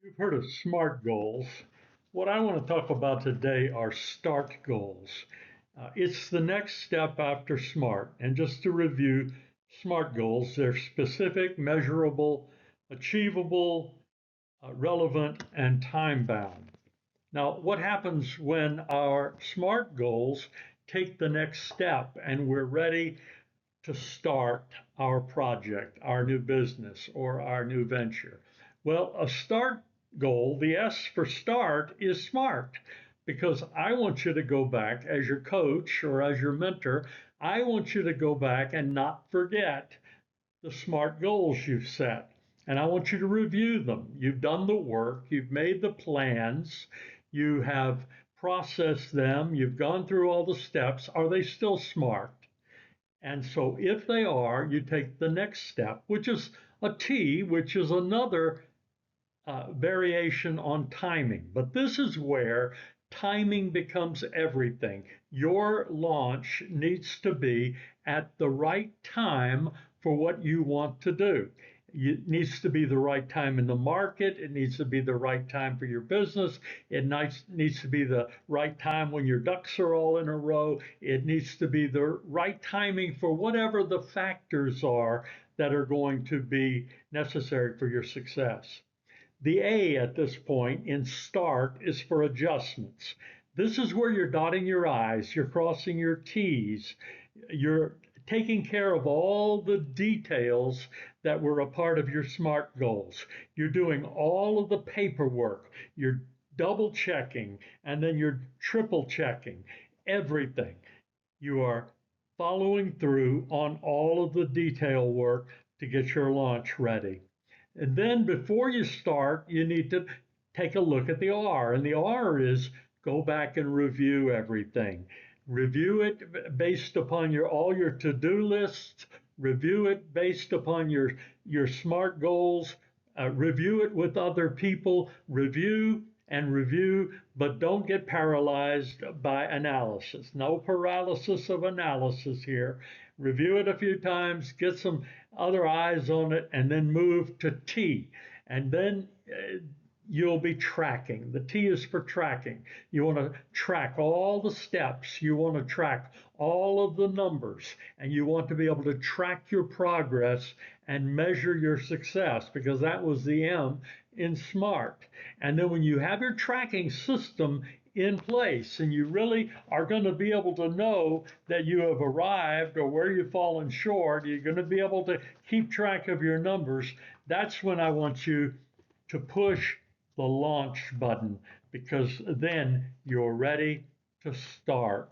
You've heard of SMART goals. What I want to talk about today are START goals. It's the next step after SMART. And just to review, SMART goals, they're specific, measurable, achievable, relevant, and time bound. Now, what happens when our SMART goals take the next step and we're ready to start our project, our new business, or our new venture? Well, a START goal, the S for START, is SMART, because I want you to go back as your coach or as your mentor. I want you to go back and not forget the SMART goals you've set. And I want you to review them. You've done the work, you've made the plans, you have processed them, you've gone through all the steps. Are they still SMART? And so if they are, you take the next step, which is a T, which is another variation on timing. But this is where timing becomes everything. Your launch needs to be at the right time for what you want to do. It needs to be the right time in the market. It needs to be the right time for your business. It needs to be the right time when your ducks are all in a row. It needs to be the right timing for whatever the factors are that are going to be necessary for your success. The A at this point in START is for adjustments. This is where you're dotting your I's, you're crossing your T's, you're taking care of all the details that were a part of your SMART goals. You're doing all of the paperwork, you're double checking, and then you're triple checking everything. You are following through on all of the detail work to get your launch ready. And then before you start, you need to take a look at the R. And the R is go back and review everything. Review it based upon all your to-do lists. Review it based upon your SMART goals. Review it with other people. Review and review, but don't get paralyzed by analysis. No paralysis of analysis here. Review it a few times, get some other eyes on it, and then move to T. And then you'll be tracking. The T is for tracking. You want to track all the steps, you want to track all of the numbers, and you want to be able to track your progress and measure your success, because that was the M in SMART. And then when you have your tracking system in place and you really are going to be able to know that you have arrived or where you've fallen short, you're going to be able to keep track of your numbers. That's when I want you to push the launch button, because then you're ready to start.